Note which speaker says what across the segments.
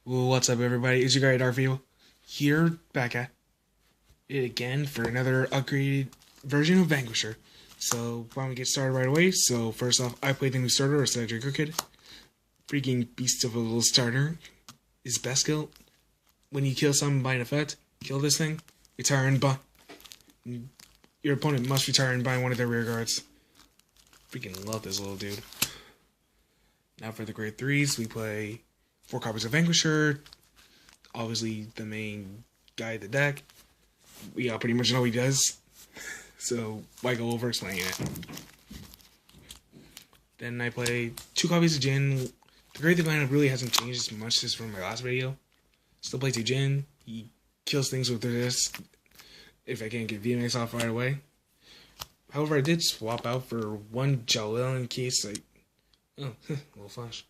Speaker 1: What's up, everybody? It's your guy Darfield here, back at it again for another upgraded version of Vanquisher. So, why don't we get started right away? So, first off, I played the new starter, or Draco Kid. Freaking beast of a little starter. His best skill, when you kill someone by an effect, kill this thing, retire and bind. Your opponent must retire and bind one of their rear guards. Freaking love this little dude. Now for the grade 3s, we play 4 copies of Vanquisher. Obviously, the main guy of the deck. We all pretty much know what he does. So, why go over explaining it? Then I play 2 copies of Jin. The grade 3 lineup really hasn't changed as much as from my last video. Still play 2 Jin. He kills things with this if I can't get VMAX off right away. However, I did swap out for 1 Jalil in case, like, oh, little flash.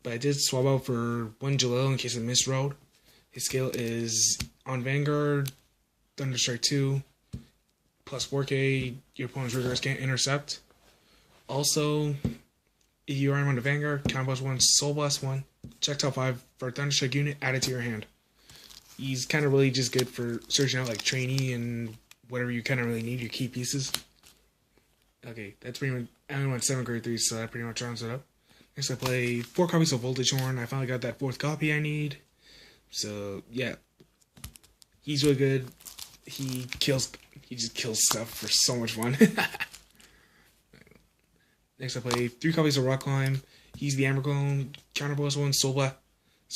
Speaker 1: But I did swap out for 1 Jalil in case I misrolled. His skill is on Vanguard, Thunderstrike 2, plus 4K, your opponent's riggers can't intercept. Also, if you are on the Vanguard, Counter Blast 1, Soul Blast 1, Projectile 5 for a Thunderstrike unit added to your hand. He's kind of really just good for searching out like trainee and whatever you kind of really need, your key pieces. Okay, that's pretty much, I only went 7 grade 3s, so that pretty much rounds it up. Next I play 4 copies of Voltage Horn. I finally got that 4th copy I need. So, yeah. He's really good. He just kills stuff for so much fun. Next I play 3 copies of Rock Climb. He's the Amber Clone, Counter Blast 1, Soul Blast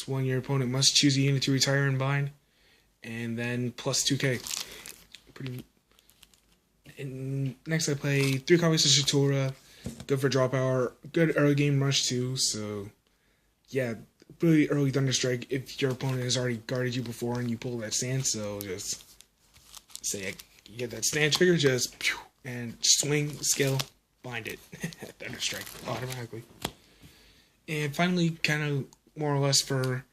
Speaker 1: 1. Your opponent must choose a unit to retire and bind. And then plus 2K. And next I play 3 copies of Shatura. Good for draw power. Good early game rush too. So, yeah, really early Thunderstrike if your opponent has already guarded you before and you pull that stand. So just say you get that stand trigger, just pew, and swing, skill, bind it. Thunderstrike automatically. And finally, kind of more or less for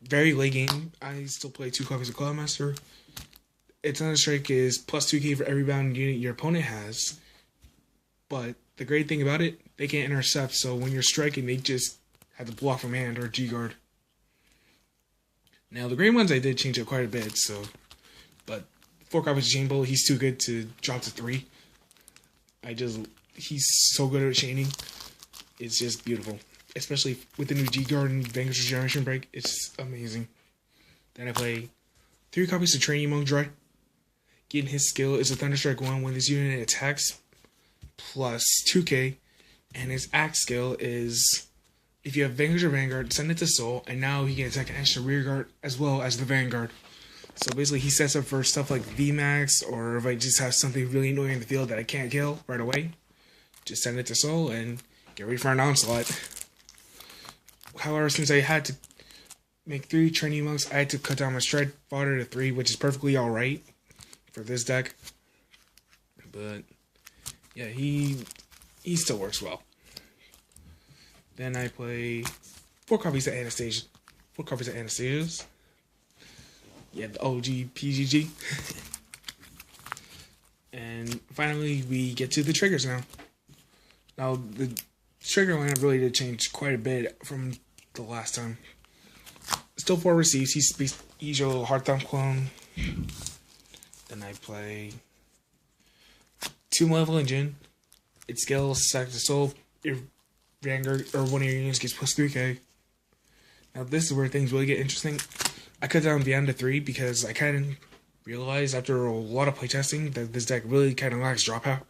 Speaker 1: very late game, I still play 2 copies of Cloudmaster. Its Thunderstrike is plus 2K for every bound unit your opponent has. But the great thing about it, they can't intercept, so when you're striking, they just have to block from hand or G-guard. Now, the green ones I did change up quite a bit, so... But 4 copies of Chain Bolt, he's too good to drop to 3. He's so good at chaining. It's just beautiful. Especially with the new G-guard and Vanquisher Generation Break, it's amazing. Then I play 3 copies of Trainee Monk Dry. Getting his skill is a Thunderstrike 1 when this unit attacks, plus 2K, and his axe skill is if you have Vanquisher Vanguard, send it to Soul, and now he can attack an extra rear guard as well as the Vanguard. So basically, he sets up for stuff like VMAX, or if I just have something really annoying in the field that I can't kill right away, just send it to Soul and get ready for an onslaught. However, since I had to make 3 Trainee Monks, I had to cut down my Stride Fodder to 3, which is perfectly alright for this deck. But yeah, he still works well. Then I play 4 copies of Anastasia. 4 copies of Anastasia's. Yeah, the OG PGG. And finally, we get to the triggers now. Now, the trigger lineup really did change quite a bit from the last time. Still 4 receives. He's your Hard Thumb clone. Then I play 2 Malevolent Jin. Its skill, sack to Soul, your Vanguard, or one of your units gets plus 3K. Now this is where things really get interesting. I cut down Beyond to 3 because I kind of realized after a lot of playtesting that this deck really kind of lacks drop power,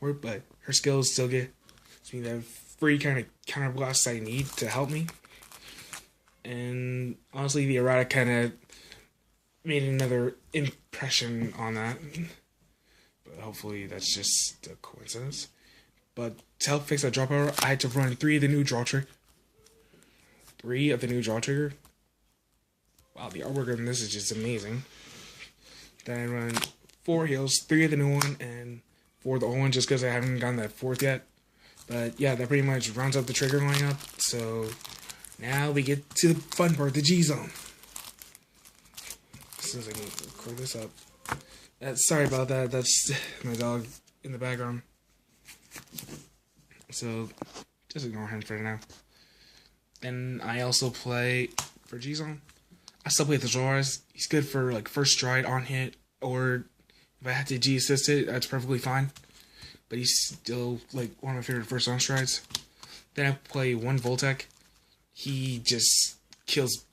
Speaker 1: but her skills still get me the free kind of counter blasts I need to help me. And honestly, the errata kind of made another impression on that. But hopefully that's just a coincidence. But to help fix that drop power, I had to run 3 of the new draw trigger. 3 of the new draw trigger. Wow, the artwork on this is just amazing. Then I run 4 heals, 3 of the new one, and 4 of the old one, just because I haven't gotten that 4th yet. But yeah, that pretty much rounds up the trigger lineup. So now we get to the fun part, the G zone. As soon as I can record this up. Sorry about that. That's my dog in the background. So just ignore him for now. Then I also play for G-Zone. I still play the Zoras. He's good for like first stride on hit, or if I have to G assist it, that's perfectly fine. But he's still like one of my favorite first on strides. Then I play one Voltec. He just kills.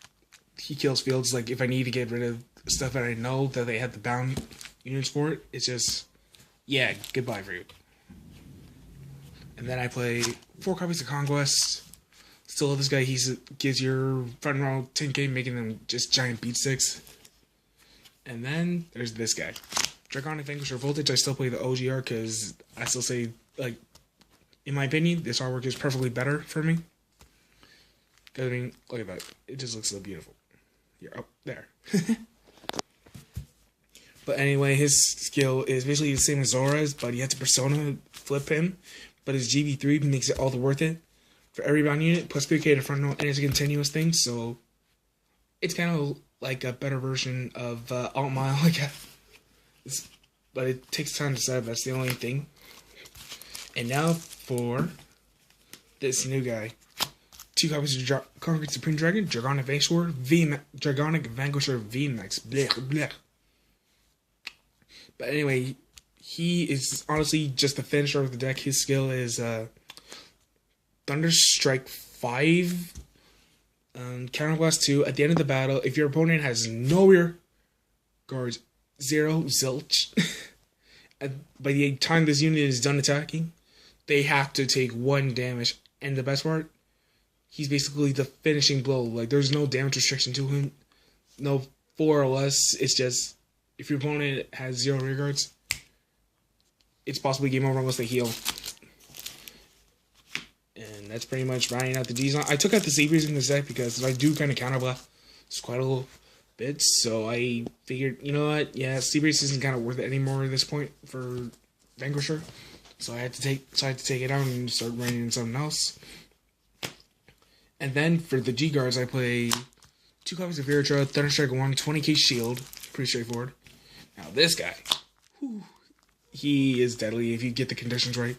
Speaker 1: He kills fields. Like if I need to get rid of stuff that I know that they have the bound units for it, it's just yeah, goodbye for you. And then I play 4 copies of Conquest. Still love this guy. He gives your front row 10k, making them just giant beat sticks. And then there's this guy. Dragonic Vanquisher Voltage. I still play the OGR because I still say, like, in my opinion, this artwork is perfectly better for me. I mean, look at that. It just looks so beautiful. You're up there. But anyway, his skill is basically the same as Zora's, but he had to Persona flip him. But his GB3 makes it all the worth it. For every bound unit, plus 3k to front row, and it's a continuous thing, so it's kind of like a better version of Alt Mile, I guess. But it takes time to set up, that's the only thing. And now for this new guy. 2 copies of Concrete Supreme Dragon, Dragonic Vanquisher VMAX. Blech, blech. But anyway, he is honestly just the finisher of the deck. His skill is Thunder Strike 5, Counterblast 2. At the end of the battle, if your opponent has no rear guards, 0, zilch. By the time this unit is done attacking, they have to take 1 damage. And the best part, he's basically the finishing blow. Like, there's no damage restriction to him. No 4 or less. It's just, if your opponent has 0 rear guards, it's possibly game over unless they heal. And that's pretty much rounding out the G's. I took out the Seabreeze in this deck because I do kind of counterblast quite a little bit. So I figured, you know what? Yeah, Seabreeze isn't kind of worth it anymore at this point for Vanquisher. So I had to take it out and start running in something else. And then for the G guards, I play 2 copies of Virtua, Thunderstrike 1, 20k shield. Pretty straightforward. Now this guy, whew, he is deadly if you get the conditions right.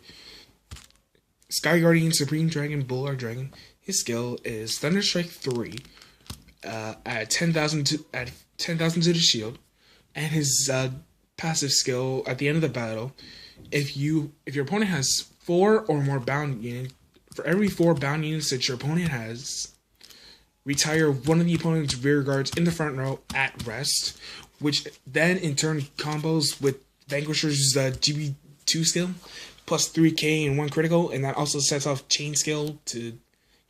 Speaker 1: Sky Guardian Supreme Dragon Bulwark Dragon. His skill is Thunderstrike 3 at 10,000 to the shield, and his passive skill at the end of the battle, if your opponent has 4 or more bound units, for every 4 bound units that your opponent has, retire one of the opponent's rear guards in the front row at rest, which then in turn combos with Vanquisher's GB2 skill, plus 3k and 1 critical, and that also sets off chain skill to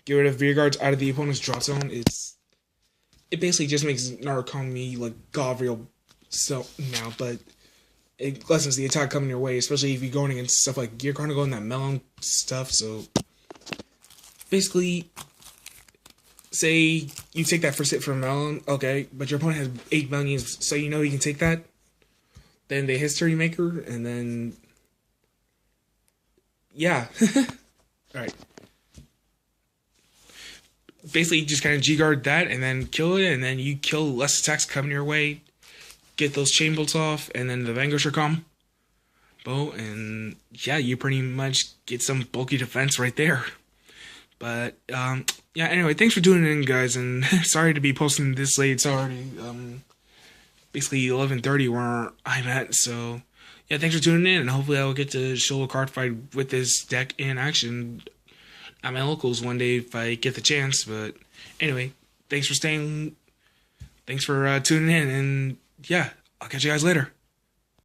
Speaker 1: get rid of rear guards out of the opponent's drop zone. It basically just makes Narcomi like Gabriel so now, but it lessens the attack coming your way, especially if you're going against stuff like Gear Chronicle and that melon stuff. So basically, say you take that first hit from melon, okay, but your opponent has 8 millions, so you know you can take that. Then the History Maker, and then yeah. Alright. Basically, just kind of G-guard that, and then kill it, and then you kill less attacks coming your way, get those chain bolts off, and then the Vanquisher combo, and yeah, you pretty much get some bulky defense right there. But, yeah, anyway, thanks for tuning in, guys, and sorry to be posting this late. It's already, basically 11:30 where I'm at, so yeah, thanks for tuning in, and hopefully I will get to show a card fight with this deck in action at my locals one day if I get the chance. But anyway, thanks for tuning in, and yeah, I'll catch you guys later.